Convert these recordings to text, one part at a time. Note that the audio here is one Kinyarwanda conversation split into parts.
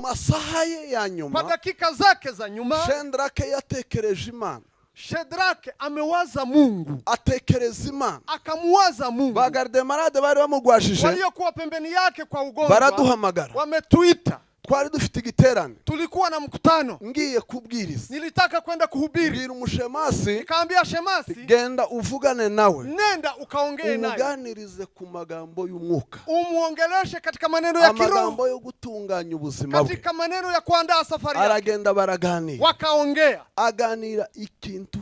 masaha ye ya nyuma, kwa dakika zake za nyuma, Shadraka yatekereje Imana. Shadraka amewaza Mungu, atekereza Imana. akamuwaza Mungu. Bagardemarade bari bamugwajije, waliokuwa pembeni yake kwa ugonjwa baraduhamagara, wametuita. twari dufite igiterane, tulikuwa na mkutano, ngiye kubwiriza, nilitaka kwenda kuhubiri. mbwira umushemasi, nikaambia shemasi, genda uvugane nawe, nenda ukaongee naye, umuganirize ku magambo y'umwuka, umuongeleshe katika maneno ya kiroho, amagambo yo gutunganya ubuzima bwe, katika maneno ya kuandaa safari yake. Aragenda baraganira, wakaongea, aganira ikintu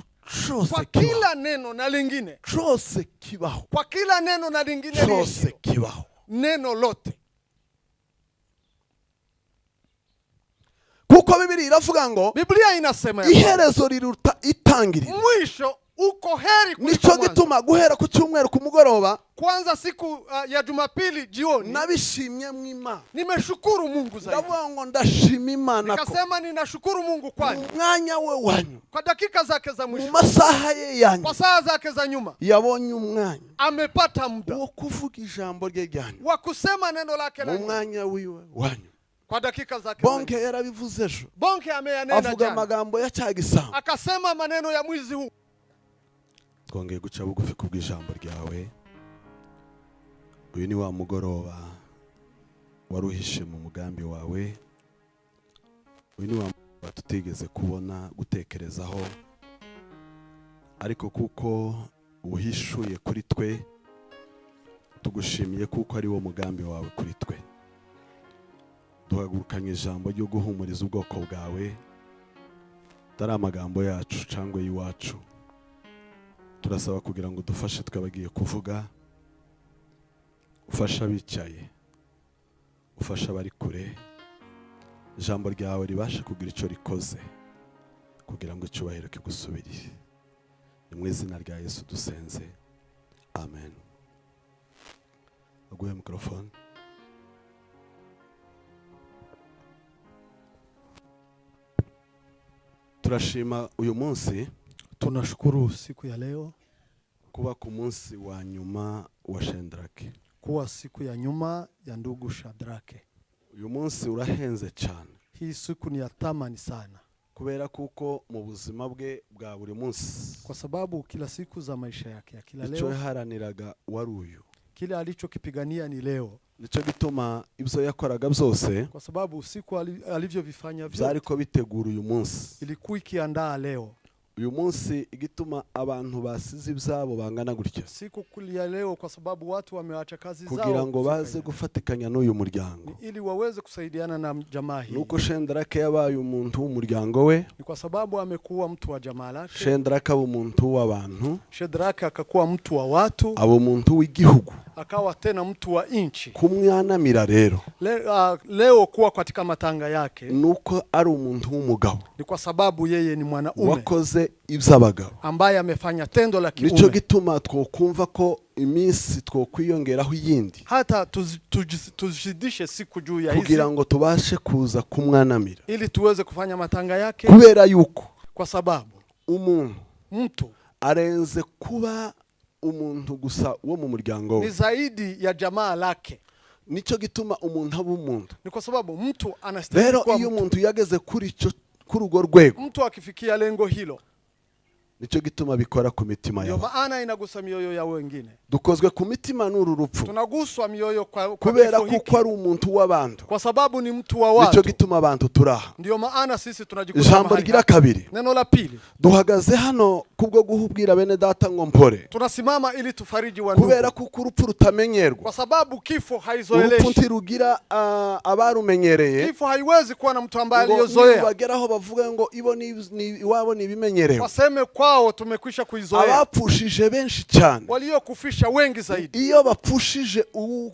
cyose kwa kila neno na lingine, cyose kibaho, kwa kila neno na lingine cyose kibaho, neno lote. kuko Biblia iravuga ngo, Biblia inasema iherezo riruta itangiriro, mwisho uko heri kuliko nico gituma guhera ku cyumweru ku mugoroba, kwanza siku ya Jumapili jioni, nabishimye mu Imana, nimeshukuru Mungu zaidi. ndavuga ngo ndashima Imana ko nikasema ninashukuru Mungu kwani umwanya we wanyu, kwa dakika zake za mu mwisho, masaha ye yanyu, kwa saa zake za nyuma, yabonye umwanya, amepata muda wo kuvuga ijambo rye ryanyu, wa kusema neno lake la mu mwanya wiwe wanyu. kwa dakika zake. Bonke yarabivuze ejo, Bonke ameyanena avuga jana, amagambo ya cyagisamba, akasema maneno ya mwizi huu. twongeye guca bugufi kubw'ijambo ryawe. Uyu ni wa mugoroba waruhishe mu mugambi wawe, uyu ni wa mugoroba tutigeze kubona gutekerezaho, ariko kuko uhishuye kuri twe, tugushimiye kuko ari wo mugambi wawe kuri twe. Duhagurukanye ijambo ryo guhumuriza ubwoko bwawe, atari amagambo yacu cyangwa y'iwacu. Turasaba kugira ngo dufashe twabagiye kuvuga, ufasha bicaye, ufasha bari kure, ijambo ryawe ribashe kugira icyo rikoze, kugira ngo icyubahiro kigusubirire. Ni mu izina rya Yesu dusenze, amen. Aguhe mikrofone. Turashima uyu munsi, tunashukuru siku ya leo kuba ku munsi wa nyuma wa Shadrake, kuwa siku ya nyuma ya ndugu Shadrake. Uyu munsi urahenze cyane, hii siku ni ya thamani sana, kubera kuko mu buzima bwe bwa buri munsi, kwa sababu kila siku za maisha yake ya kila leo, icyo yaharaniraga wari uyu, kile alichokipigania ni leo. Nico gituma ibyo yakoraga byose, kwa sababu siku alivyovifanya vyote, byari ko bitegura uyu munsi, ilikuwa ikiandaa leo. Uyu munsi igituma abantu basize ibyabo bangana gutya, siku kulia leo, kwa sababu watu wameacha kazi zao kugira ngo baze gufatikanya n'uyu muryango, ili waweze kusaidiana na jamaa hii. Nuko Shadrake yabaye umuntu w'umuryango we, ni kwa sababu amekuwa mtu wa jamaa lake. Shadrake aba umuntu w'abantu, Shadrake akakuwa mtu wa watu, aba umuntu w'igihugu, akawa tena mtu wa inchi. Kumwanamira rero, leo kuwa katika matanga yake, nuko ari umuntu w'umugabo, ni kwa sababu yeye ni mwanaume wakoze iby'abagabo, ambaye amefanya tendo la kiume. Nico gituma twokumva ko iminsi twokwiyongeraho yindi, hata tuzidishe siku juu ya hizi, kugira ngo tubashe kuza kumwanamira, ili tuweze kufanya matanga yake, kubera yuko kwa sababu mtu arenze kuba umuntu gusa wo mu muryango we, ni zaidi ya jamaa lake. Nico gituma umuntu aba umuntu, ni kwa sababu mtu anastahili kuwa mtu. Rero iyo umuntu yageze kuri urugo rwego, mtu akifikia lengo hilo, nico gituma bikora ku mitima yawe. Ndio maana inagusa mioyo ya wengine. Dukozwe ku mitima n'uru rupfu, tunaguswa mioyo kwa kubera kuko ari umuntu w'abantu, kwa sababu ni mtu wa watu. Nico gituma abantu turaha. Ndio maana sisi tunajikuta ijambo rigira kabiri, neno la pili, duhagaze hano kubwo guhubwira bene data ngo mpore. Tunasimama ili tufariji wa ndugu, kubera kuko urupfu rutamenyerwa, kwa sababu kifo haizoeleshi. Urupfu ntirugira abarumenyereye, kifo haiwezi kuwa na mtu ambaye aliyozoea. Bageraho bavuga ngo iwabo ni bimenyerewe, waseme kwao tumekwisha kuizoea. Abapfushije benshi cyane, waliokufisha wengi zaidi. Iyo bapfushije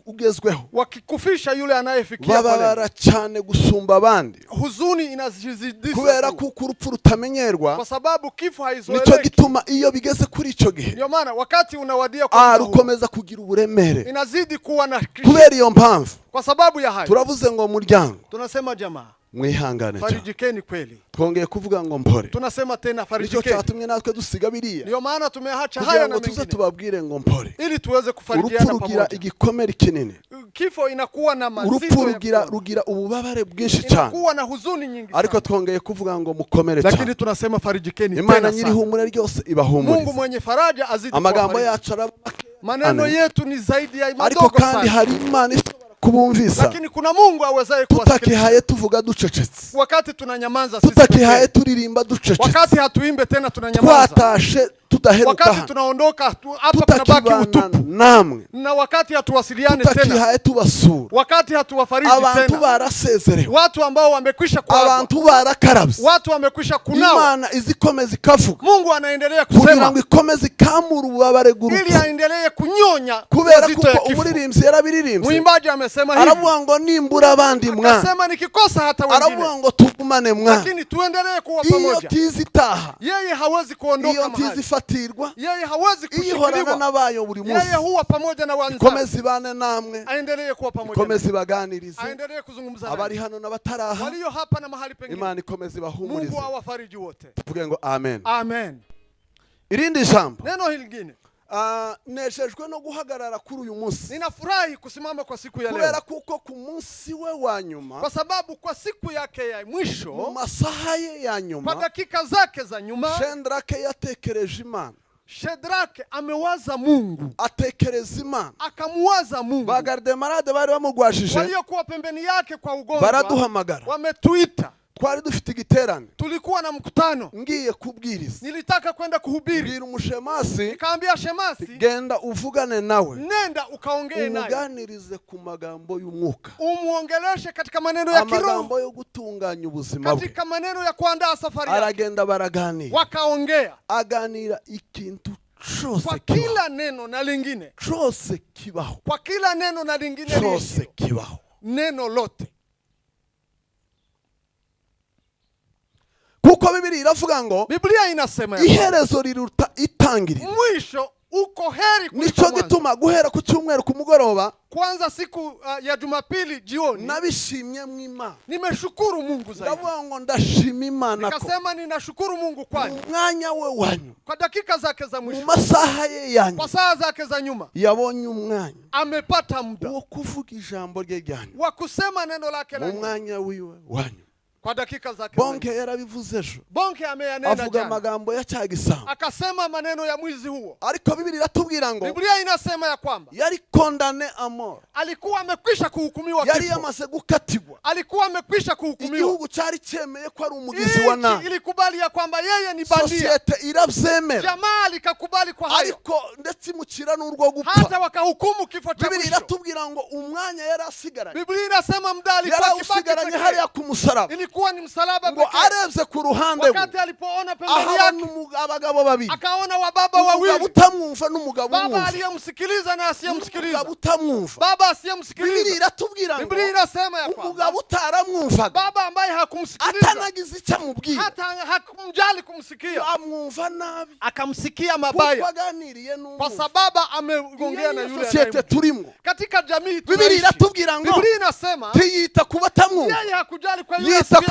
ugezweho, wakikufisha yule anayefikia babara cyane gusumba abandi, huzuni inazidisha, kubera kuko urupfu rutamenyerwa, kwa sababu kifo haizoeleki. Nico gituma iyo bigeze kuri ico gihe, ndio maana wakati unawadia kwa rukomeza kugira uburemere, inazidi kuwa na kubera iyo mpamvu, kwa sababu ya hayo turavuze ngo muryango, tunasema jamaa, mwihangane cyane. Farijikeni kweli. Twongeye kuvuga ngo mpore. Tunasema tena Nicyo farijikeni. cyatumye natwe dusiga biriya. Ndio maana tumeacha Kugira haya ngo na tuze mengine. tubabwire ngo mpore. Ili tuweze kufarijiana Urupfu rugira pamoja. igikomere kinini. Kifo inakuwa na mazito. Urupfu rugira ububabare bwinshi cyane. Inakuwa na huzuni nyingi sana. Ariko twongeye kuvuga ngo mukomere cyane. Lakini tunasema farijikeni Imana tena nyiri sana. humure ryose ibahumurize. Mungu mwenye faraja azidi Amagambo kuwafariji. yacu arabake. Maneno yetu ni zaidi ya Ariko madogo kandi sana. hari Imana ishobora kubumvisa. Lakini kuna Mungu awezaye kuwasikiliza. Tutakihaye tuvuga ducecetse. Wakati tunanyamaza sisi. Tutakihaye turirimba ducecetse. Wakati hatuimbe tena tunanyamaza. Twatashe tudaheruka. Wakati tunaondoka hapa tunabaki utupu. Namwe. Na wakati hatuwasiliane tena. Tutakihaye tubasura. Wakati hatuwafariji tena. Abantu barasezerewe. Watu ambao wamekwisha kuagwa. Abantu barakarabye. Watu wamekwisha kunawa. Imana izikomeza ikavuga. Mungu anaendelea kugira kusema. ngo ikomeze ikamura ububabare bw'urupfu. Ili aendelee kunyonya kubera kuko umuririmbyi yarabiririmbye. Mwimbaji amesema hivi. Aravuga ngo nimbura abandi mwana. Akasema nikikosa hata wengine. Aravuga ngo tugumane mwana. Lakini tuendelee kuwa pamoja. Iyo tizitaha. Yeye hawezi kuondoka mahali. Iyo tizifatirwa. Yeye hawezi kushikiliwa. Ihorana nabayo buri munsi. Yeye huwa pamoja na wanzake. Komezi bane namwe. Aendelee kuwa pamoja. Komezi baganirize. Aendelee kuzungumza. Abari hano n'abataraha. Walio hapa na mahali pengine. Imana ikomeze bahumurize. Mungu awafariji wote. Tuvuge ngo amen. Amen. Irindi jambo. Neno lingine. Nejejwe no guhagarara kuri uyu munsi. Ninafurahi kusimama kwa siku ya leo. Kubera kuko ku munsi we wa nyuma. Kwa sababu kwa siku yake ya mwisho. Mu masaha ye ya nyuma. Kwa dakika zake za nyuma. Shendrake yatekereje Imana. Shedrake amewaza Mungu. Atekereza Imana. Akamuwaza Mungu. Bagardemarade bari bamugwashije. Waliokuwa pembeni yake kwa ugonjwa. Baraduhamagara. Wametuita. Twari dufite igiterane. Tulikuwa na mkutano. Ngiye kubwiriza. Nilitaka kwenda kuhubiri. Mbira umushemasi. Nikaambia shemasi. Genda uvugane nawe. Nenda ukaongee naye. Umuganirize ku magambo y'umwuka. Umuongeleshe katika maneno ya kiroho. Amagambo yo gutunganya ubuzima bwe. Katika maneno ya kuandaa safari yake. Aragenda baraganira. Wakaongea. Aganira ikintu chose kwa kila neno na lingine. Chose kibaho. Kwa kila neno na lingine. Chose kibaho. Neno lote. Kuko Biblia iravuga ngo Biblia inasema iherezo riruta itangiriro. Mwisho uko heri kuliko mwanzo. Nico gituma guhera ku cyumweru ku mugoroba kwanza siku ya Jumapili jioni nabishimye mu Imana. Nimeshukuru Mungu zaidi. Ndavuga ngo ndashima Imana ko. Nikasema ninashukuru Mungu kwani umwanya we wanyu. Kwa dakika zake za mwisho. Mu masaha ye yanyu. Kwa saa zake za nyuma. Yabonye umwanya. Amepata muda. Wo kuvuga ijambo rye ryanyu. Wa kusema neno lake la. Umwanya wiwe wanyu. Kwa dakika zake. Bonke yarabivuze ejo. Bonke ameyanena jana. Avuga amagambo ya cyagisamba. Akasema maneno ya mwizi huo. Ariko Biblia iratubwira ngo Biblia inasema ya kwamba yari condamné à mort. Alikuwa amekwisha kuhukumiwa kifo. Yari yamaze gukatigwa. Alikuwa amekwisha kuhukumiwa. Igihugu cyari cyemeye ko ari umugizi wa nabi. Ilikubali ya kwamba yeye ni bandia. Societe irabyemera. Jamaa likakubali kwa hayo. Ariko ndetse mukira n'urwo gupfa. Hata wakahukumu kifo cha mwisho. Biblia iratubwira ngo umwanya yari asigaranye. Biblia inasema muda alikuwa kibaki hariya ku musaraba. Ilikuwa ni msalaba ngo arebye ku ruhande rwe. Wakati alipoona pembeni yake abagabo babiri. Akaona wababa wawili. Umugabo utamwumva n'umugabo umwumva. Baba aliyemsikiliza na asiyemsikiliza. Umugabo utamwumva. Baba asiyemsikiliza. Biblia iratubwira ngo Biblia inasema ya kwamba umugabo utaramwumvaga. Baba ambaye hakumsikiliza. Atanagize icyo amubwira. Hata hakumjali kumsikia. Amwumva nabi. Akamsikia mabaya. Kwa sababu ameongea na yule societe turimo. Katika jamii tunaishi. Biblia iratubwira ngo Biblia inasema tiyita kubatamwumva. Yeye hakujali kwa yule asiyemsikia.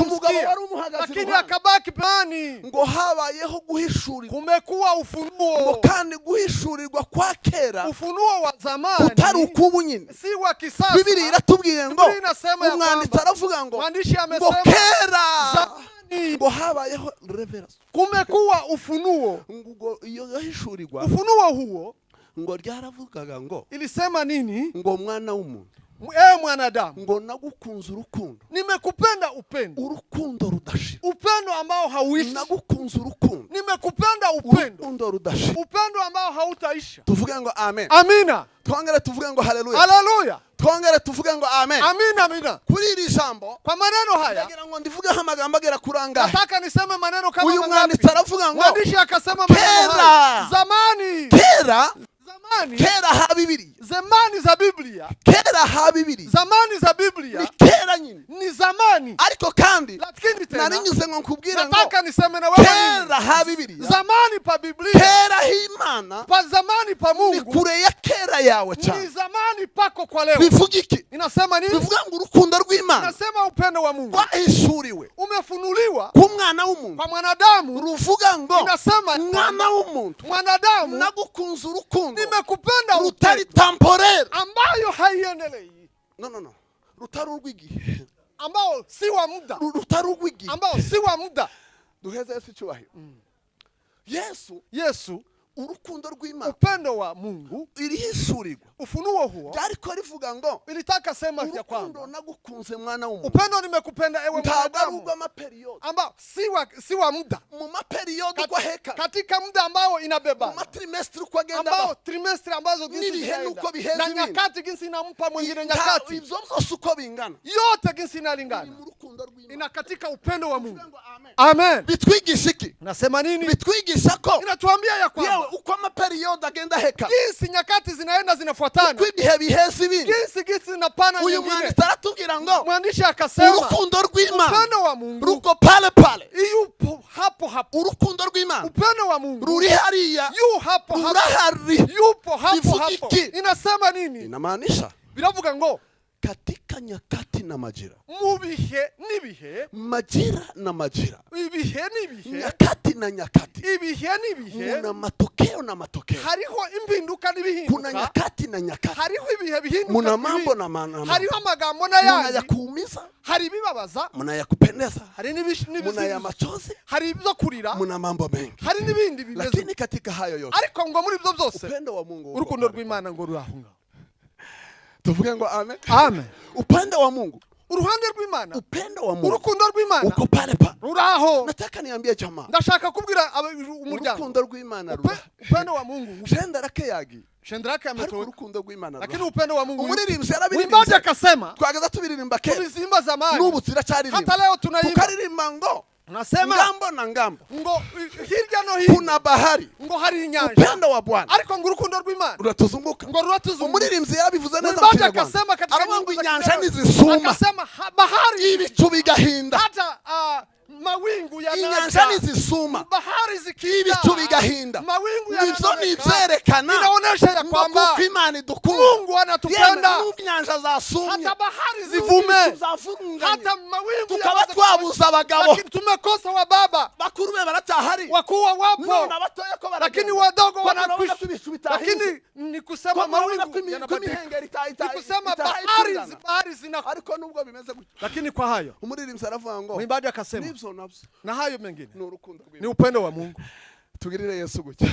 Lakini akabaki pani. Ngo habayeho guhishurirwa. Kumekuwa ufunuo. Ngo kandi guhishurirwa kwa kera. Ufunuo wa zamani. Utari ukubu nyine. Si wa kisasa. Biblia iratubwiye ngo umwanditsi aravuga ngo mwandishi amesema ngo kera zamani ngo habayeho revelation. Kumekuwa ufunuo. Ngo iyo yahishurirwa. Ufunuo huo ngo ryaravugaga ngo ilisema nini? Ngo mwana w'umuntu. Mwanadamu. Ngo nagukunze urukundo. Nimekupenda upendo. Urukundo rudashira. Upendo ambao hauishi. Nagukunze urukundo. Nimekupenda upendo. Urukundo rudashira. Upendo ambao hautaisha. Tuvuge ngo amen. Amina. Twongere tuvuge ngo haleluya. Haleluya. Twongere tuvuge ngo amen. Amina, amina. Kuri iri jambo kwa maneno haya ndagira ngo ndivuge amagambo agera kurangahe. Nataka niseme maneno kama uyu mwanditsi aravuga ngo mwandishi akasema maneno haya zamani kera ha Bibiliya, zamani za Biblia, kera ha Bibiliya, zamani za Biblia ni kera nyine, ni zamani. ariko kandi Lakini tena narinyuze ngo nkubwira ngo nataka niseme na wewe kera ha Bibiliya, zamani pa Biblia, kera h'Imana pa zamani pa ni Mungu, kure ya kera yawe ni cyane. zamani pako kwa leo. Bivuga iki? Inasema nini? Bivuga ngo urukundo rw'Imana Inasema upendo wa Mungu rwahishuriwe umefunuliwa ku mwana w'umuntu, kwa mwanadamu. ruvuga ngo Inasema mwana w'umuntu mwanadamu, nagukunze urukundo nimekupenda rutari temporere, ambayo haiendelei, no rutari urw'igihe, ambao si wa muda, rutari urw'igihe, ambao si wa muda. duheze Yesu icyubahiro. Yesu, urukundo rw'Imana, upendo wa Mungu irihishurirwa, ufunuo huo byariko rivuga ngo ilitaka sema ya urukundo kwamba nagukunze mwana w'umuntu, upendo nimekupenda ewe ntabwo ari mwanadamu, ubw'amaperiyode, ambao si wa muda, mu maperiyode uko aheka, katika muda ambao mu inabeba, matrimestri uko agenda ambao trimestri ambazo jinsi n'ibihe nuko biheza na ibindi, nyakati jinsi inampa mwingine nyakati, ibyo byose uko bingana, yote jinsi ni inalingana, mu rukundo rw'Imana. ina katika upendo wa Mungu. Amen. Amen. Bitwigisha iki? Nasema nini? Bitwigisha ko Inatuambia ya yewe kwamba uko amaperiyode agenda aheka, jinsi nyakati zinaenda zinafuatana, uko ibihe biheza ibindi, jinsi zinapana uyu nyingine. mwanditsi aratubwira ngo Mwandishi akasema urukundo rw'Imana upendo wa Mungu ruko pale pale, yupo hapo hapo. urukundo rw'Imana Upendo wa Mungu ruri hariya, yu hapo hapo, rurahari. yupo hapo Bivuga hapo. iki? Inasema nini? Inamaanisha Biravuga ngo katika nyakati na majira, mu bihe n'ibihe, majira na majira, ibihe n'ibihe, nyakati na nyakati, ibihe n'ibihe, muna matokeo na matokeo, hariho impinduka kuna n'ibihinduka, nyakati na nyakati, hariho ibihe bihinduka, muna mambo na mambo, hariho amagambo muna n'ayandi, ya kuumiza, hari ibibabaza, muna ya kupendeza, hari muna ya machozi, hari ibyo kurira, muna mambo mengi, hari n'ibindi bimeze. lakini katika hayo yote Ariko ngo muri ibyo byose upendo wa Mungu uko urukundo pale. rw'Imana ngo rurahunga. Tuvuge ngo amen. Amen. Upendo wa Mungu, Uruhande rw'Imana, upendo wa Mungu urukundo rw'Imana uko pale pale. ruraho. Nataka niambie jamaa, Ndashaka kubwira umuryango, urukundo rw'Imana rura upendo wa Mungu jenda rakeyagi, shendrake ariko ametoka, urukundo rw'Imana lakini rura. upendo wa Mungu Umuririmbyi mwimbaji yarabirimbye, akasema, twagaza tubiririmba kera tulizimba zamani, n'ubu turacyaririmba, hata leo tunaimba, tukaririmba ngo nasema ngambo na ngambo ngo hirya no hino kuna bahari, ngo hari inyanja, upendo wa Bwana ariko ngo urukundo rw'Imana ruratuzunguka. ngo ruratuzunguka. Umuririmbyi yarabivuze neza mu Mwimbaji Kinyarwanda, akasema katika aravuga ngo nyimbo za inyanja Kiingereza, nizisuma, akasema bahari ibicu bigahinda, hata mawingu inyanja nizisuma, bahari zikiinda, ibicu bigahinda, mawingu ibyo ni ibyerekana inaonesha ya ngo kwamba kuko Imana idukunda. Mungu anatupenda. Yewe inyanja zasumye, Hata bahari ibicu zivume, zavurunganye, hata mawingu tukaba yaweze twabuza abagabo, lakini tumekosa wa baba, bakuru be baracyahari, wakuwa wapo, none abatoya ko lakini baragenda, wadogo wanakwisha wanakwisha. tubishu bitahinze, Lakini ni kusema mawingu yanabadilika, ni kusema bahari zina, ariko nubwo bimeze gutyo, lakini kwa hayo umuririmbyi aravuga ngo mwimbaji akasema nibyo nabyo na hayo mengine ni urukundo ni rw'Imana. upendo wa Mungu. Tugirire Yesu gutya,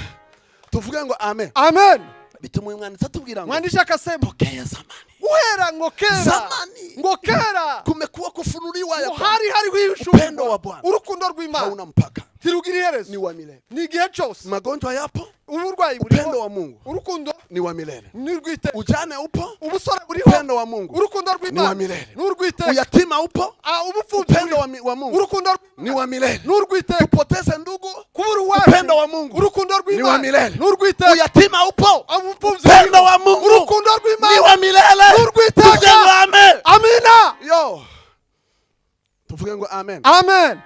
tuvuge ngo amen. Amen. Bituma uyu mwanditsi atubwira ngo Mwandishi akasema tokea zamani, uhera ngokera, zamani ngokera kumekuwa kufunuliwa ya kwamba hari upendo hwishurirwa wa Bwana urukundo rw'Imana hauna mpaka, ntirugira ni iherezo, wa milele. ni igihe cyose. Magonjwa yapo, Uburwayi upendo buriho, wa Mungu urukundo ni wa milele. nirwite, Ujane upo, ubusore buriho, upendo wa Mungu urukundo ni wa rw'Imana milele. nurwite, Uyatima upo, ubupfubyi upendo buriho, wa Mungu urukundo ni wa milele. nurwite, Tupoteze ndugu, kubura upendo uwacu, wa Mungu urukundo ni wa rw'Imana milele. nurwite, Uyatima upo, ubupfubyi upendo wa Mungu urukundo ni rw'Imana wa milele. nurwiteka. Tuvuge ngo amen. Amina. Yo, tuvuge ngo amen. Amen.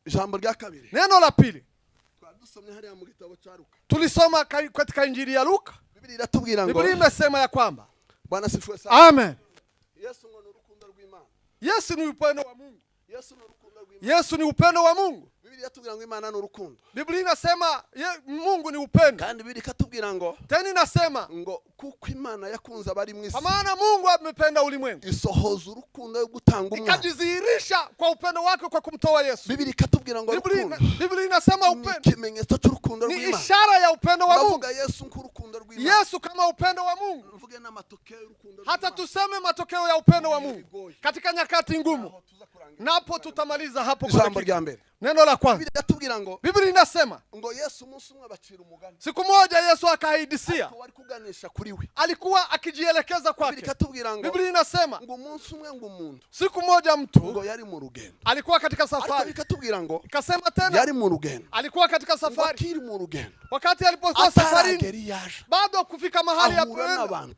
Ijambo rya kabiri, Neno la pili dusomye hariya mu gitabo cya Luka, tulisoma katika Injili ya Luka. Biblia iratubwira ngo Biblia imesema ya kwamba Bwana sifiwe sana. amen, Yesu ngo ni urukundo rw'Imana. Yesu ni upendo wa Mungu. Yesu ni urukundo rw'Imana. Yesu ni upendo wa Mungu. Biblia iratubwira ngo Imana ni urukundo. Biblia inasema Mungu ni upendo. Kandi Biblia ikatubwira ngo Tena inasema ngo kuko Imana yakunze abari mu isi, kwa maana Mungu amependa ulimwengu isohoza urukundo yo gutanga umwana. ikajidhihirisha kwa upendo wake kwa kumtoa Yesu. Biblia ikatubwira ngo urukundo Biblia inasema ni upendo ikimenyetso cy'urukundo ni rw'Imana. ishara ya upendo wa Mungu. Ndavuga Yesu nk'urukundo rw'Imana. Yesu kama upendo wa Mungu. Mvuge n'amatokeo y'urukundo Hata rw'Imana. tuseme matokeo ya upendo wa Mungu katika nyakati ngumu. Napo tutamaliza hapo kwa Ijambo dakika. rya mbere, Neno la kwanza. Biratubwira ngo Biblia inasema ngo Yesu umunsi umwe abacira umugani. siku moja Yesu akahadithia. Wari kuganisha kuri we. Alikuwa akijielekeza kwake. Biratubwira ngo Biblia inasema ngo umunsi umwe ngo umuntu. Siku moja mtu ngo yari mu rugendo. Alikuwa katika safari. Biratubwira ngo ikasema tena yari mu rugendo. Alikuwa katika safari. Akiri mu rugendo. Wakati alipokuwa safarini bado kufika mahali hapo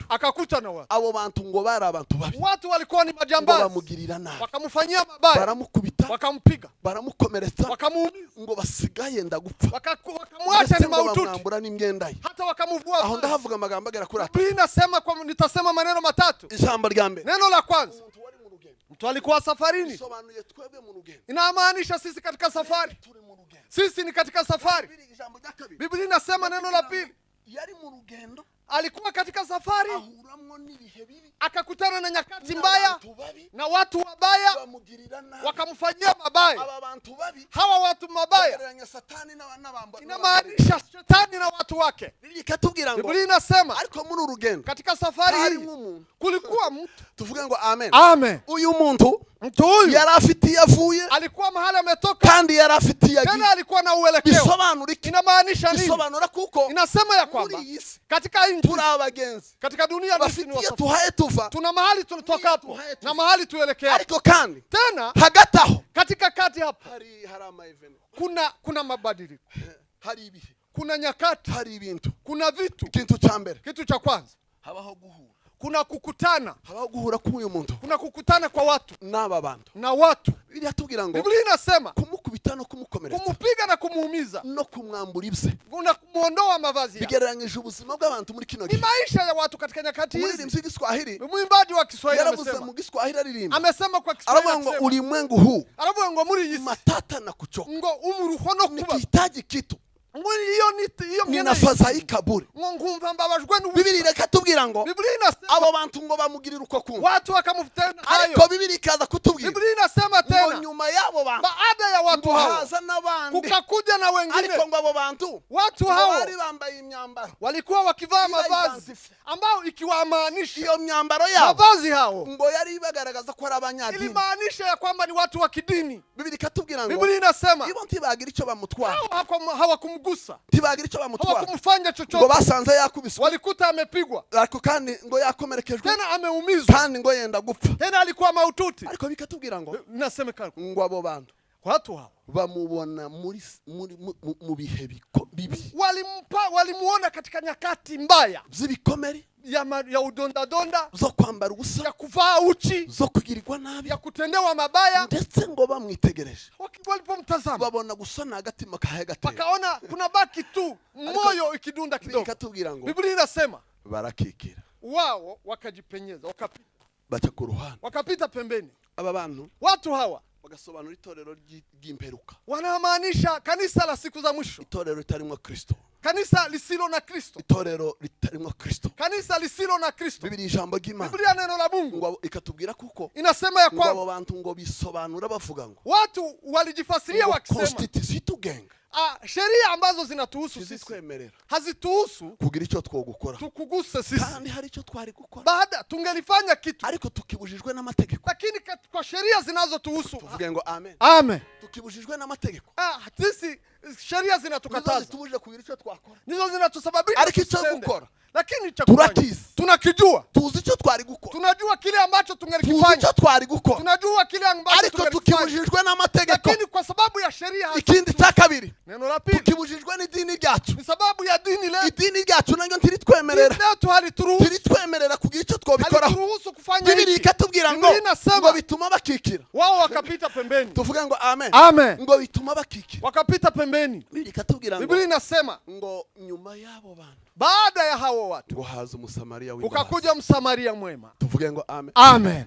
akakuta na watu. Abo bantu ngo bari abantu babi. Watu walikuwa ni majambazi. Bamugirira nabi. Wakamfanyia mabaya. Baramukubita. Wakampiga. Baramukomeretsa. Wakamuumiza. Ngo basigaye ndagupfa. Wakamwacha ni maututi. Bakamwambura n'imyenda ye. Hata wakamuvua. Aho ndahavuga amagambo agera kuri atatu. Biblia inasema kwa nitasema maneno matatu. Ijambo rya mbere. Neno la kwanza. Mtu alikuwa safarini. Sobanuye twebwe mu rugendo. Inamaanisha sisi katika safari. Sisi ni katika safari. Biblia inasema neno la pili. Yari mu rugendo. Alikuwa katika safari. Ahuramwo n'ibihe bibi. Akakutana na nyakati mbaya na watu wabaya wakamfanyia mabaya. Hawa watu mabaya inamaanisha shetani na watu wake. Biblia inasema katika safari hii kulikuwa mtu. Tuvuge ngo amen. Amen. Uyu muntu mtu huyu yari afitiye avuye, alikuwa mahali ametoka, kandi yari afitiye agiye. Tena alikuwa na uelekeo. Bisobanura iki? Inamaanisha nini? Bisobanura kuko inasema ya kwamba katika nchi, turi abagenzi, katika dunia bafitiye tuhaye tuva, tuna mahali tunatoka hapo na mahali tuelekea. Ariko kandi tena hagati aho, katika kati hapo hari ama event, kuna mabadiliko, hari ibihe, kuna nyakati, hari ibintu, kuna vitu. Kintu cha mbere, kitu cha kwanza, habaho guhura, kuna kukutana, habaho guhura k'uyu muntu, kuna kukutana kwa watu n'aba bantu, na watu. Biblia tubwira ngo Biblia inasema kumukubita no kumukomeretsa, kumupiga na kumuumiza no kumwambura ibye, na kumuondoa mavazi yake. Bigereranyije ubuzima bw'abantu muri kino gihe, ni maisha ya watu katika nyakati hizi. Muri Kiswahili, mwimbaji wa Kiswahili amesema, mu Kiswahili aririmba, amesema kwa Kiswahili, aravuga ngo ulimwengu huu, aravuga ngo muri iyi matata na kuchoka, ngo umuruhono kuba nikihitaji kitu, iyo ninafadhaika bure. Ngumva mbabajwe n'ubu. Biblia ikatubwira ngo Biblia inasema abo bantu ngo bamugirira uko kumva, watu wakamufutana hayo. Ariko Biblia ikaza kutubwira, Biblia inasema tena nyuma yabo bantu, baada ya watu hao haza n'abandi, kukakuja na wengine. Ariko ngo abo bantu, watu hao bari bambaye imyambaro, walikuwa wakivaa mavazi ambao ikiwamaanisha iyo myambaro yao, mavazi hao ngo yari bagaragaza ko ari abanyadini, ilimaanisha ya kwamba ni watu wa kidini. Biblia ikatubwira ngo Biblia inasema ibo ntibagira icyo bamutwara, hawakumgusa, ntibagira icyo bamutwara, hawakumfanya chochote, ngo basanze yakubiswe, walikuta amepigwa, ariko kandi ngo yakomerekejwe, tena ameumizwa, kandi ngo yenda gupfa, tena alikuwa maututi. Ariko bikatubwira ngo nasemekana ngo abo bantu, watu hao bamubona mu bihe bibi, walimuona katika nyakati mbaya z'ibikomeri, ya udondadonda, zo kwambara ubusa, ya kuvaa uchi, zo kugirirwa nabi, ya kutendewa mabaya. Ndetse ngo bamwitegereje, walipomtazama babona gusona agatima kahegatera, wakaona kuna baki tu moyo ikidunda kidogo. Ikatubwira ngo Biblia inasema barakikira, wao wakajipenyeza, wakapita, baca ku ruhande, wakapita pembeni. Aba bantu, watu hawa bagasobanura itorero ry'imperuka, wanamaanisha kanisa la siku za mwisho, itorero ritarimwo Kristo, kanisa lisilo na Kristo, itorero ritarimwo Kristo, kanisa lisilo na Kristo. Biblia ijambo ry'Imana, Biblia neno la Mungu, ngo ikatubwira kuko inasema ya kwamba abo bantu ngo bisobanura bavuga ngo watu walijifasiria wakisema constitution itugenga, sheria ambazo zinatuhusu sisi hazituhusu kugira icyo twogukora, tukuguse sisi, kandi hari icyo twari gukora, baada tungelifanya kitu, ariko tukibujijwe n'amategeko. Lakini kwa sheria zinazotuhusu, tuvuge ngo amen, amen, tukibujijwe n'amategeko, sisi sheria zinatukataza, tubujije kugira icyo twakora, nizo zinatusababisha, ariko icyo gukora, lakini cha turakizi, tunakijua, tuzi icyo twari gukora, tunajua kile ambacho tungelikifanya, tuzi icyo twari gukora, tunajua kile ambacho ariko tukibujijwe n'amategeko. Lakini kwa sababu ya sheria, ikindi cya kabiri, neno la pili, tukibujijwe n'idini ryacu, ni sababu ya dini leo, idini ryacu nanyo ntiritwemerera, ntiritwemerera kugira icyo twobikoraho. Biblia ikatubwira ngo bituma bakikira, wao wakapita pembeni. Tuvuge ngo amen, amen, ngo bituma bakikira, wakapita pembeni. Biblia ikatubwira ngo, Biblia inasema ngo nyuma yabo bantu, baada ya hao watu, ngo haza Msamaria w'imbabazi, ukakuja Msamaria mwema. Tuvuge ngo amen, amen.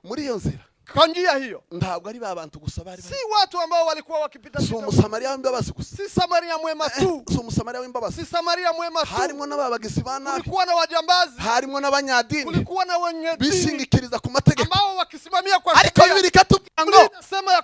Muri iyo nzira, kwa njia hiyo, ntabwo ari babantu gusa bari, si watu ambao walikuwa wakipita, si Msamaria w'imbabazi gusa, si Samaria mwema tu, si Msamaria w'imbabazi, si Samaria mwema tu, harimo n'ababagizi ba nabi, kulikuwa na wajambazi, harimo n'abanyadini, kulikuwa na wenye dini bishingikiriza ku mategeko, ambao wakisimamia kwa sheria. Ariko Biblia ikatubwira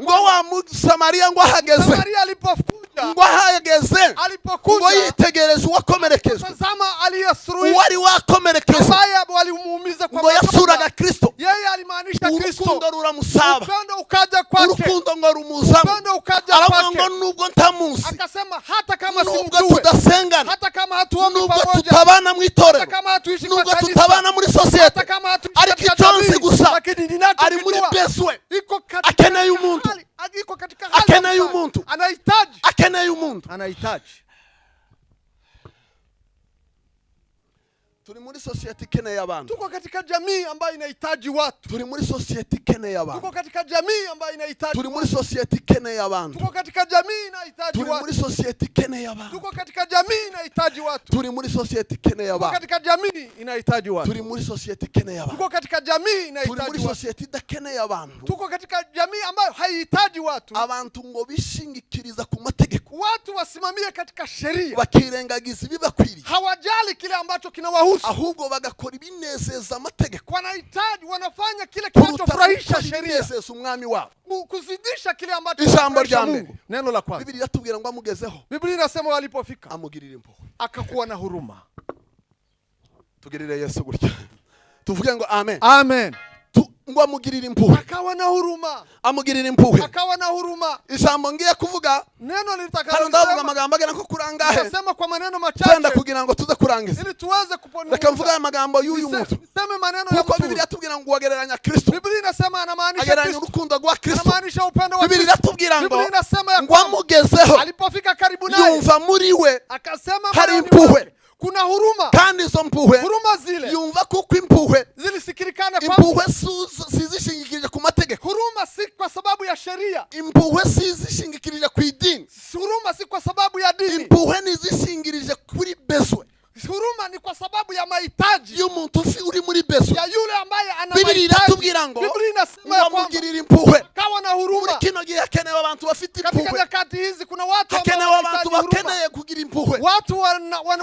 ngo wa Msamaria ngo ahageze, Samaria alipokuja, ngo ahageze, alipokuja, ngo yitegereze uwakomerekezwe, tazama aliyesruhi, wari wakomerekezwe, ambaye walimuumiza kwa ngo yasuraga Kristo, yeye alimaanisha Kristo, urukundo ruramusaba, upendo ukaja kwake, urukundo ngo rumuzamo, upendo ukaja aravuga pake. ngo nubwo ntamuzi, Akasema hata kama nubwo simjue, tudasengana, hata kama hatuombi nubwo pamoja, tutabana mu itorero, hata kama hatuishi kwa nubwo kanisa, tutabana muri sosiyete, hata kama hatuishi ariko katika icyo nzi jamii, gusa lakini ninachokijua ari muri beswe, iko katika akeneye umuntu, iko katika hali akeneye ya umuntu, anahitaji, akeneye umuntu. anahitaji. Turi muri sosiyete ikeneye abantu, Tuko katika jamii ambayo inahitaji watu, turi muri sosiyete ikeneye abantu, tuko katika jamii ambayo inahitaji turi muri watu, sosiyete ikeneye abantu, tuko katika jamii inahitaji turi muri watu, sosiyete ikeneye abantu, tuko katika jamii inahitaji watu, turi muri sosiyete ikeneye tuko abantu, katika jamii inahitaji watu, turi muri sosiyete ikeneye abantu, tuko katika jamii turi muri inahitaji watu, sosiyete idakeneye abantu. tuko katika jamii ambayo haihitaji watu. Abantu ngo bishingikiriza ku mategeko, Watu wasimamie katika sheria, bakirengagiza ibibakwiriye, hawajali kile ambacho kinawahusu, ahubwo bagakora ibinezeza amategeko wanahitaji, wanafanya kile kuruta kinachofurahisha gukora sheria, ibinezeza umwami wabo. kuzidisha kile ambacho Ijambo kinafurahisha rya mbere. Mungu. Neno la kwanza, Biblia iratubwira ngo amugezeho Biblia inasema walipofika amugirira impuhwe. akakuwa na huruma. Tugirire Yesu gutya, tuvuge ngo amen. Amen. Ngo amugirira impuhwe, Akawa na huruma, amugirira impuhwe. akawa na huruma. Ijambo ngiye kuvuga Neno hano litakalo ndavuga amagambo agera nko kurangahe, nasema kwa maneno twenda machache kugira ngo tuze kurangiza. ili tuweze kupona. Reka mvuga aya magambo y'uyu muntu, Niseme maneno ya kuko Biblia mtu. iratubwira ngo wagereranya Kristo, Biblia inasema anamaanisha agereranya Kristo, urukundo rwa Kristo. anamaanisha upendo wa Biblia Kristo. iratubwira ngo Biblia inasema ya ngo kwamba amugezeho alipofika karibu naye yumva muri we akasema hari moyoni impuhwe, mwake kuna huruma. kandi izo mpuhwe Huruma zile yumva kuko impuhwe zilisikirikana kwa impuhwe sizishingikirije ku mategeko, huruma si kwa sababu ya sheria, impuhwe sizishingikirije ku idini, huruma si kwa sababu ya dini, impuhwe nizishingirije kuri beswe huruma ni kwa sababu ya mahitaji y'umuntu uri muri beswe. ya yule ambaye ana Biblia mahitaji. iratubwira ngo Biblia inasema ya kwamba amugirira impuhwe. kawa na Muri huruma. kino gihe hakenewe abantu bafite Katika impuhwe, nyakati hizi kuna watu hakenewe ambao abantu wanahitaji huruma. bakeneye kugira impuhwe. Watu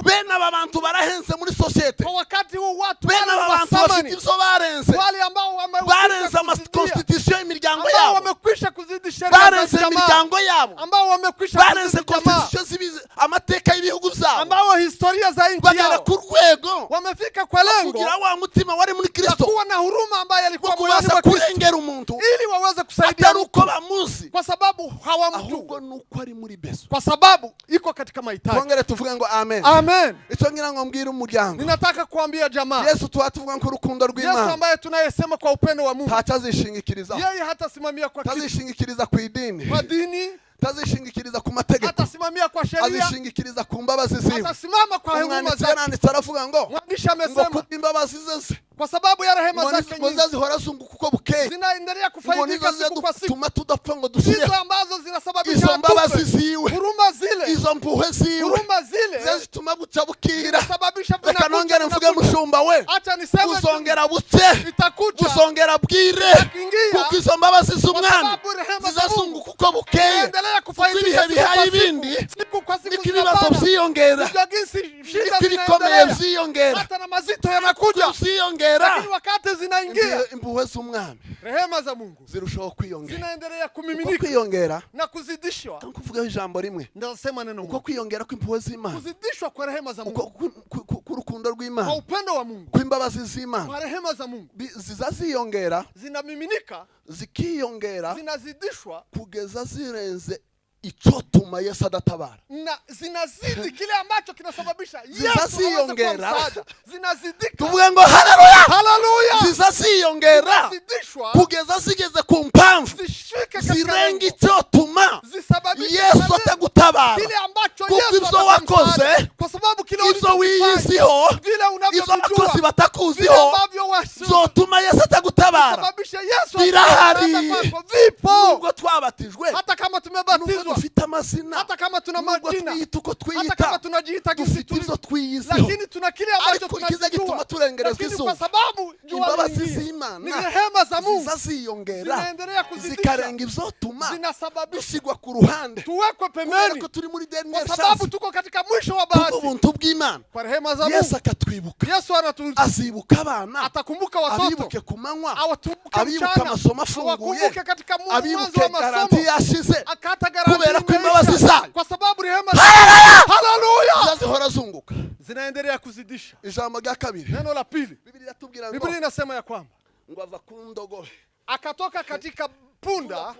Bene aba bantu barahenze muri sosiyete, kwa wakati huu watu bene wale aba bantu bafite wasamani, ivyo barenze, wale ambao barenze wamekwisha constitution y'imiryango ambao yabo, wamekwisha kuzidi sheria za barenze jamaa, imiryango yabo, ambao wamekwisha barenze kuzidi jamaa, constitution amateka y'ibihugu vyabo, ambao historia za nchi bagera yao ku rwego wamefika kwa lengo kugira wa mutima wari muri ya Kristo, kuwa na huruma ambaye alikuwa moyoni kubaza mwa Kristo, kurengera umuntu ili waweze kusaidia atari uko mtu, bamuzi, kwa sababu hawamjui, ahubwo nuko ari muri beso. kwa sababu iko katika mahitaji. Twongere tuvuge ngo amen. Amen. Icyo ngira ngo mbwire umuryango, Ninataka kuambia jamaa, Yesu tuvuga ko urukundo Yesu rw'Imana ambaye tunayesema kwa upendo wa Mungu, ntacazishingikiriza, yeye hatasimamia kwa kitu, tazishingikiriza ku idini, kwa dini, tazishingikiriza ku mategeko, hatasimamia kwa sheria, azishingikiriza ku mbabazi ziwe. atasimama kwa huruma Umwanditsi zake. yaranditse aravuga ngo Mwandishi ngo amesema ku imbabazi ze kwa sababu ya rehema ngo zake nyingi zihora zunguka uko bukeye, zinaendelea ngo kufaidika nizo siku kwa siku, zituma tudapfa ngo dushire. hizo ambazo zinasababisha Izo mbabazi tufe. ziwe, Huruma zile, izo mpuhwe ziwe huruma zile zituma buca bukira. zinasababisha Reka nongere mvuge mushumba we, acha niseme uzongera buce, itakuja uzongera bwire, kingia, kuko izo mbabazi kwa z'umwami sababu rehema za Mungu zizazunguka uko bukeye, zinaendelea kuko kufaidika ibihe siku bihaye kwa ibindi, siku, siku kwa siku niko ibibazo zinapanda. vyiyongera, Ndio jinsi shida niko ibikomeye zinaendelea, vyiyongera, hata na mazito yanakuja, vyiyongera. lakini wakati zinaingia Impuhwe z'umwami rehema za Mungu zirushaho kwiyongera, zinaendelea uko kumiminika kwiyongera na kuzidishwa. kuvugaho ijambo rimwe, Ndio sema neno uko Mungu, kwiyongera kw'impuhwe z'Imana, kuzidishwa kwa rehema za uko Mungu, k'urukundo kwa rw'Imana, upendo wa Mungu, kw'imbabazi z'Imana kwa rehema za Mungu zizaziyongera, zinamiminika, zikiyongera zinazidishwa kugeza zirenze icyotuma Yesu adatabara. na zinazidi kile ambacho kinasababisha Yesu Zizaziyongera. aweze kuwa msaada. Zinazidika. Tuvuge ngo haleluya, Haleluya. zizaziyongera Zinazidishwa kugeza zigeze ku mpamvu zishike katika zirenga lengo. icyotuma Zisababishe Yesu kile atagutabara, ambacho kuko Yesu ibyo atakuwa wakoze, msaada. Kwa sababu kile ibyo ulichofanya, wiyiziho, vile ibyo unavyojua, abakozi vile batakuziho, ambavyo wasi zotuma Yesu atagutabara. sababisha Yesu Birahari. atakuwa kwako. Vipo. Nubwo twabatijwe, Hata kama nubwo tumebatizwa, dufite amazina, hata kama tuna nubwo majina, twiyita uko hata kama twiyita, tunajiita dufite kisi ibyo twiyiziho, lakini tuna kile ambacho ariko ikiza tunakijua. gituma turengerezwa Lakini kwa izuba, sababu jua imbabazi lingi, ni z'Imana rehema za Mungu zizaziyongera, zinaendelea kuzidisha, zikarenga ivyotuma zinasababisha dusigwa ku ruhande, tuwekwe kubera pembeni, ko turi muri kwa dernière sababu chance, tuko katika mwisho wa kubwo bahati. ubuntu bw'Imana. Kwa rehema za Yesu Mungu akatwibuka, Yesu azibuka abana, atakumbuka watoto, abibuke ku manywa, awakumbuke abibuke mchana, amasomo afunguye, awakumbuke katika mwanzo abibuke wa garanti masomo, yashize, akata kubera garanti ko imbabazi imeisha, zayo kwa sababu rehema za Haleluya zihora zunguka. zinaendelea kuzidisha. Ijambo rya kabiri, Neno la pili, Biblia iratubwira ngo Biblia inasema ya kwamba ngo ava ku ndogobe, akatoka katika punda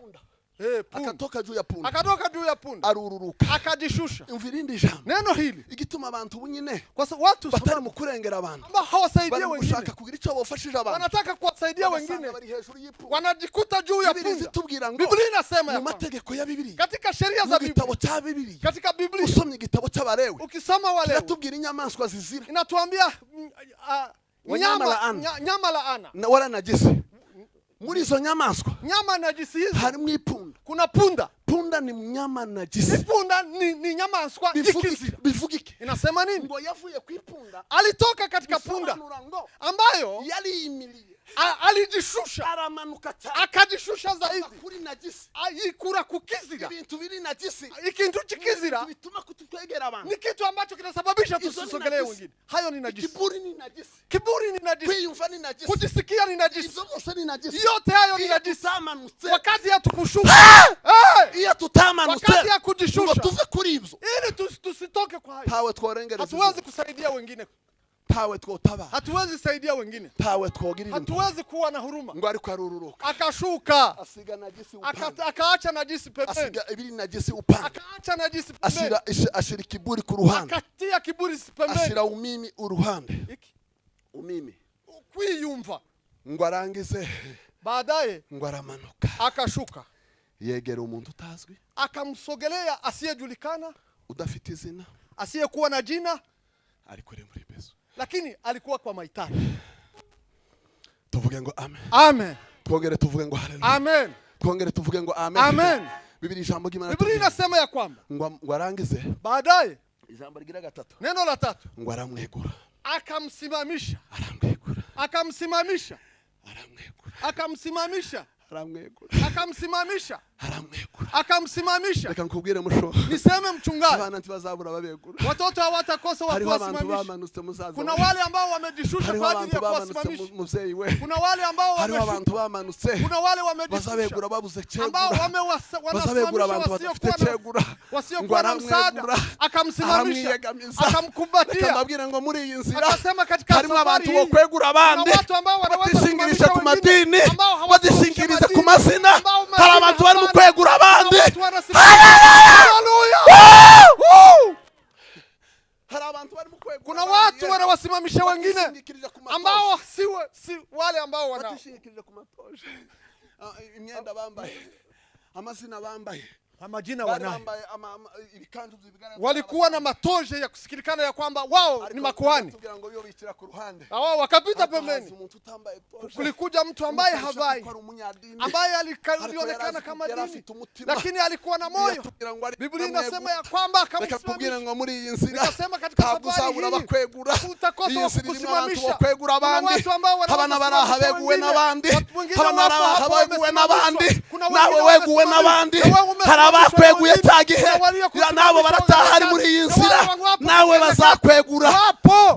punda. akatoka juu ya punda Akatoka juu ya punda. arururuka Akajishusha. umva irindi jambo Neno hili. igituma abantu bunyine Kwa sababu watu batari mu kurengera abantu ambao hawasaidie bari wengine. gushaka kugira icyo bafashije abantu Wanataka kuwasaidia Basanga wengine. bari hejuru y'ipunda. Wanajikuta juu ya Biblia punda. zitubwira ngo Biblia inasema mu ya kwamba mategeko ya Biblia katika sheria mu za gitabo Biblia, cya Biblia katika Biblia usomye igitabo cy'Abalewi ukisoma wale kiratubwira inyamaswa zizira inatuambia Wanyama laana. nyama laana. na waranagise muri izo nyamaswa Nyama najisi hizo harimo ipunda. kuna punda. Punda ni mnyama najisi. Punda ni nyamaswa ikizira. Bivuga iki? Inasema nini? Ngo yavuye ku ipunda Alitoka katika punda ambayo yali imiliye alijishusha, aramanuka cyane akajishusha zaidi kuri najisi ayikura kukizira. ibintu biri najisi Ikintu kikizira bituma kututwegera abantu ni kitu ambacho kinasababisha tusisogelee wengine. Hayo ni najisi. kiburi ni najisi, Kiburi ni najisi, kwiyumva ni najisi, kujisikia ni najisi, izo zose ni najisi. yote hayo ni najisi. Tutamanutse Wakati ya tukushuka, iyo tutamanutse wakati ya kujishusha, ngo tuve kuri ibyo ili tusitoke kwa hayo. tawe tworengereza, Hatuwezi kusaidia wengine, tawe twotaba, hatuwezi saidia wengine, tawe twogirira, hatuwezi kuwa na huruma. ngo ariko arururuka Akashuka, asiga najisi upande, akaacha najisi pembeni, asiga ibiri najisi upande, akaacha najisi pembeni, ashira kiburi ku ruhande, akatia kiburi pembeni, ashira umimi uruhande, iki umimi kwiyumva. ngo arangize, Baadaye ngo aramanuka akashuka, yegera umuntu utazwi, akamsogelea asiyejulikana, udafite izina, asiyekuwa na jina, ariko ari muri bezo, lakini alikuwa kwa mahitaji. tuvuge ngo amen, Amen, twongere tuvuge ngo haleluya, amen, twongere tuvuge ngo amen, amen. Biblia ijambo ry'Imana Biblia inasema ya kwamba ngo arangize, baadaye ijambo rigira gatatu, neno la tatu, ngo aramwegura, akamsimamisha, aramwegura, akamsimamisha, aramwegura, akamsimamisha, aramwegura, akamsimamisha, aramwegura. akamsimamisha. Reka nkubwire musho, Niseme mchungaji, abana ntibazabura babegura, watoto hawatakosa wa hariho abantu kuwasimamisha. bamanutse muzaza, Kuna wale ambao wamejishusha hariho kwa ajili abantu ya bamanutse kuwasimamisha. muvyeyi we, Kuna wale ambao hariho wameshuka, abantu bamanutse kuna wale wamejishusha bazabegura babuze ambao cegura, bazabegura abantu badafite cegura, ngo wasiokuwa na msaada. aramwegura, Akamsimamisha, aramwiyegamiza, akamkumbatia, akambabwira ngo muri iyi nzira akasema katika harimo abantu safari hii bokwegura abandi, kuna watu ambao wanaweza badishingirisha ku kusimamisha wengine, madini, ambao hawasimamishi badishingiriza ku madini, mazina, ambao hari madini abantu bari mu hapana, kwegura abandi, watu wanasimamisha. Haleluya! hari abantu bari mu kwegura Kuna abandi, watu wanawasimamisha wengine badishingikirije ku matoshi, ambao si wale ambao wana badishingikirije ku matoshi, imyenda bambaye, amazina bambaye, majina bari wanayo, bambaye ibikanzu bigaragara, walikuwa na matoje ya kusikilikana ya kwamba wao ni makuhani. kugira ngo biyobikira ku ruhande, Hao wakapita haza pembeni, umuntu utambaye toshi, kulikuja mtu ambaye Umusha havai, kuko ari umunyadini, ambaye ariko alionekana kama yari dini, afite umutima, lakini alikuwa na moyo. yatubwira ngo ari Biblia namwegura. inasema ya kwamba Reka kubwira akamsimamisha. ngo muri iyi nzira Nikasema katika ntabwo safari uzabura hii bakwegura, utakosa iyi wa nzira irimo abantu kukusimamisha. bakwegura Kuna abandi, watu ambao wanaweza abana barahabeguwe kusimamisha n'abandi, wengine. Watu wengine abana wapo hapo barahabeguwe n'abandi, wamesimamishwa. Kuna wengine nawe weguwe wamesimamishwa. n'abandi, Na wewe umesimamishwa hari abakweguye wengine. cya gihe, Kuna walio nabo barataha ari muri iyi nzira, nawe bazakwegura. wapo